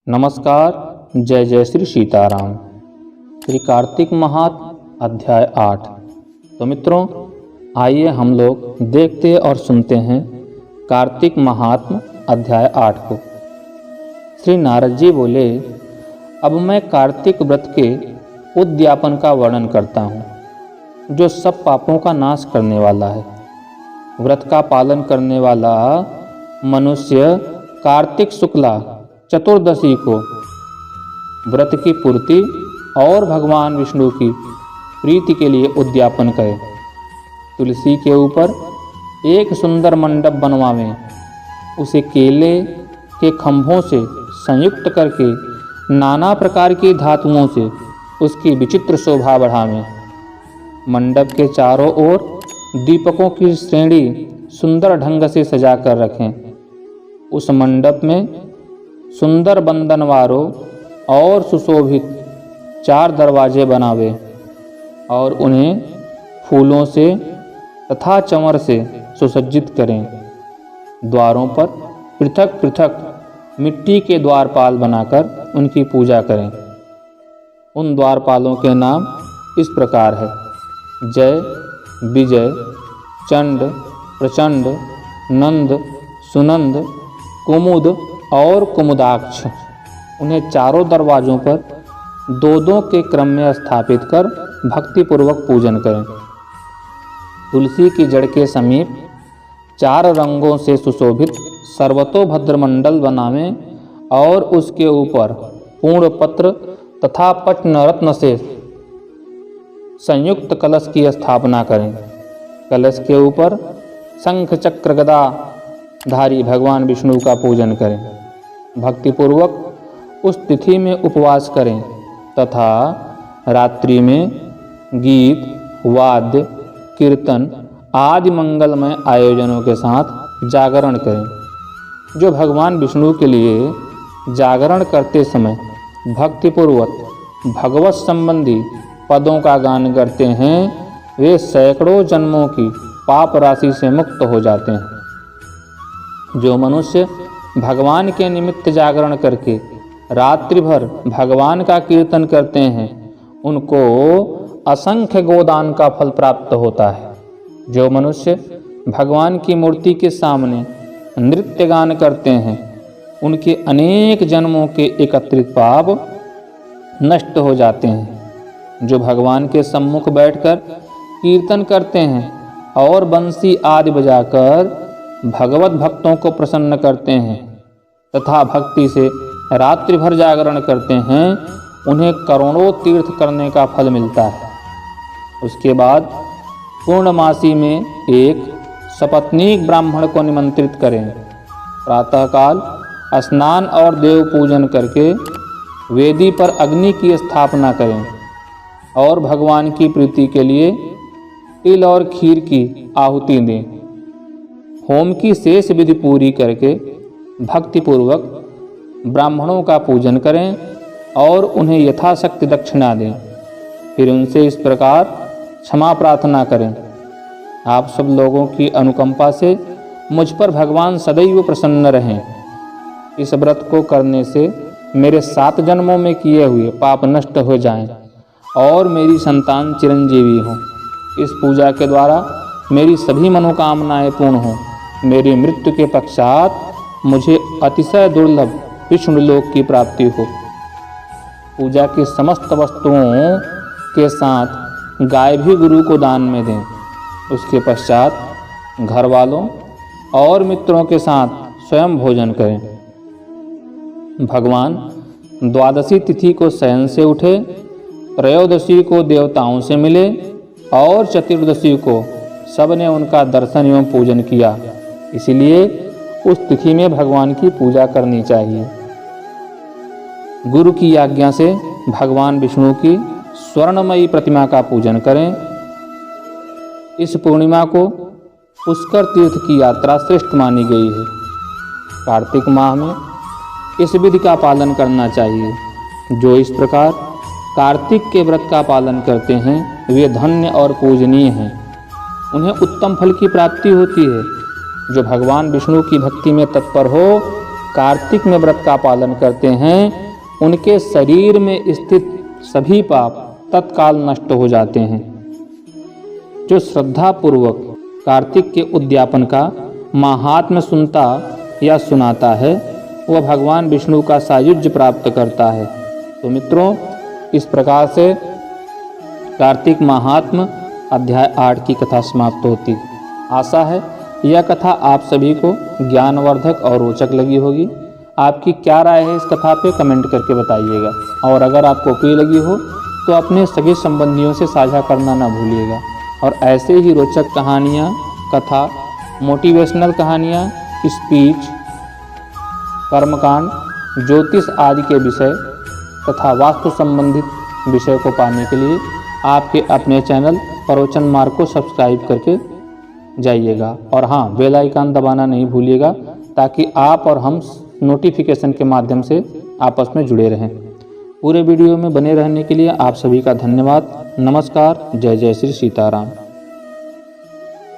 नमस्कार। जय जय श्री सीताराम। श्री कार्तिक महात्म अध्याय 8। तो मित्रों, आइए हम लोग देखते और सुनते हैं कार्तिक महात्म अध्याय 8 को। श्री नारद जी बोले, अब मैं कार्तिक व्रत के उद्यापन का वर्णन करता हूँ, जो सब पापों का नाश करने वाला है। व्रत का पालन करने वाला मनुष्य कार्तिक शुक्ला चतुर्दशी को व्रत की पूर्ति और भगवान विष्णु की प्रीति के लिए उद्यापन करे। तुलसी के ऊपर एक सुंदर मंडप बनवावें, उसे केले के खंभों से संयुक्त करके नाना प्रकार की धातुओं से उसकी विचित्र शोभा बढ़ावें। मंडप के चारों ओर दीपकों की श्रेणी सुंदर ढंग से सजा कर रखें। उस मंडप में सुंदर बंधनवारों और सुशोभित 4 दरवाजे बनावे और उन्हें फूलों से तथा चंवर से सुसज्जित करें। द्वारों पर पृथक पृथक मिट्टी के द्वारपाल बनाकर उनकी पूजा करें। उन द्वारपालों के नाम इस प्रकार है: जय, विजय, चंड, प्रचंड, नंद, सुनंद, कुमुद और कुमुदाक्ष। उन्हें चारों दरवाजों पर 2-2 के क्रम में स्थापित कर भक्तिपूर्वक पूजन करें। तुलसी की जड़ के समीप 4 रंगों से सुशोभित सर्वतोभद्र मंडल बनावें और उसके ऊपर पूर्ण पत्र तथा पट्न रत्न से संयुक्त कलश की स्थापना करें। कलश के ऊपर शंख चक्र गदा धारी भगवान विष्णु का पूजन करें। भक्तिपूर्वक उस तिथि में उपवास करें तथा रात्रि में गीत, वाद्य, कीर्तन आदि मंगलमय आयोजनों के साथ जागरण करें। जो भगवान विष्णु के लिए जागरण करते समय भक्तिपूर्वक भगवत संबंधी पदों का गान करते हैं, वे सैकड़ों जन्मों की पाप राशि से मुक्त हो जाते हैं। जो मनुष्य भगवान के निमित्त जागरण करके रात्रि भर भगवान का कीर्तन करते हैं, उनको असंख्य गोदान का फल प्राप्त होता है। जो मनुष्य भगवान की मूर्ति के सामने नृत्य गान करते हैं, उनके अनेक जन्मों के एकत्रित पाप नष्ट हो जाते हैं। जो भगवान के सम्मुख बैठकर कीर्तन करते हैं और बंसी आदि बजाकर भगवत भक्तों को प्रसन्न करते हैं तथा भक्ति से रात्रि भर जागरण करते हैं, उन्हें करोड़ों तीर्थ करने का फल मिलता है। उसके बाद पूर्णमासी में एक सपत्नीक ब्राह्मण को निमंत्रित करें। प्रातःकाल स्नान और देव पूजन करके वेदी पर अग्नि की स्थापना करें और भगवान की प्रीति के लिए तिल और खीर की आहुति दें। होम की शेष विधि पूरी करके भक्तिपूर्वक ब्राह्मणों का पूजन करें और उन्हें यथाशक्ति दक्षिणा दें। फिर उनसे इस प्रकार क्षमा प्रार्थना करें: आप सब लोगों की अनुकंपा से मुझ पर भगवान सदैव प्रसन्न रहें। इस व्रत को करने से मेरे 7 जन्मों में किए हुए पाप नष्ट हो जाएं और मेरी संतान चिरंजीवी हो। इस पूजा के द्वारा मेरी सभी मनोकामनाएं पूर्ण हों। मेरी मृत्यु के पश्चात मुझे अतिशय दुर्लभ विष्णुलोक की प्राप्ति हो। पूजा की समस्त वस्तुओं के साथ गाय भी गुरु को दान में दें। उसके पश्चात घर वालों और मित्रों के साथ स्वयं भोजन करें। भगवान द्वादशी तिथि को शयन से उठे, त्रयोदशी को देवताओं से मिले और चतुर्दशी को सबने उनका दर्शन एवं पूजन किया। इसलिए उस तिथि में भगवान की पूजा करनी चाहिए। गुरु की आज्ञा से भगवान विष्णु की स्वर्णमयी प्रतिमा का पूजन करें। इस पूर्णिमा को पुष्कर तीर्थ की यात्रा श्रेष्ठ मानी गई है। कार्तिक माह में इस विधि का पालन करना चाहिए। जो इस प्रकार कार्तिक के व्रत का पालन करते हैं, वे धन्य और पूजनीय हैं। उन्हें उत्तम फल की प्राप्ति होती है। जो भगवान विष्णु की भक्ति में तत्पर हो, कार्तिक में व्रत का पालन करते हैं उनके शरीर में स्थित सभी पाप तत्काल नष्ट हो जाते हैं। जो श्रद्धा पूर्वक कार्तिक के उद्यापन का महात्म्य सुनता या सुनाता है वह भगवान विष्णु का सायुज्य प्राप्त करता है। तो मित्रों, इस प्रकार से कार्तिक महात्म्य अध्याय 8 की कथा समाप्त होती। आशा है यह कथा आप सभी को ज्ञानवर्धक और रोचक लगी होगी। आपकी क्या राय है इस कथा पे कमेंट करके बताइएगा, और अगर आपको उपयोगी लगी हो तो अपने सगे संबंधियों से साझा करना ना भूलिएगा। और ऐसे ही रोचक कहानियाँ, कथा, मोटिवेशनल कहानियाँ, स्पीच, कर्मकांड, ज्योतिष आदि के विषय तथा वास्तु संबंधित विषय को पाने के लिए आपके अपने चैनल प्रवचन मार्ग को सब्सक्राइब करके जाइएगा। और हाँ, बेल आइकन दबाना नहीं भूलिएगा ताकि आप और हम नोटिफिकेशन के माध्यम से आपस में जुड़े रहें। पूरे वीडियो में बने रहने के लिए आप सभी का धन्यवाद। नमस्कार। जय जय श्री सीताराम।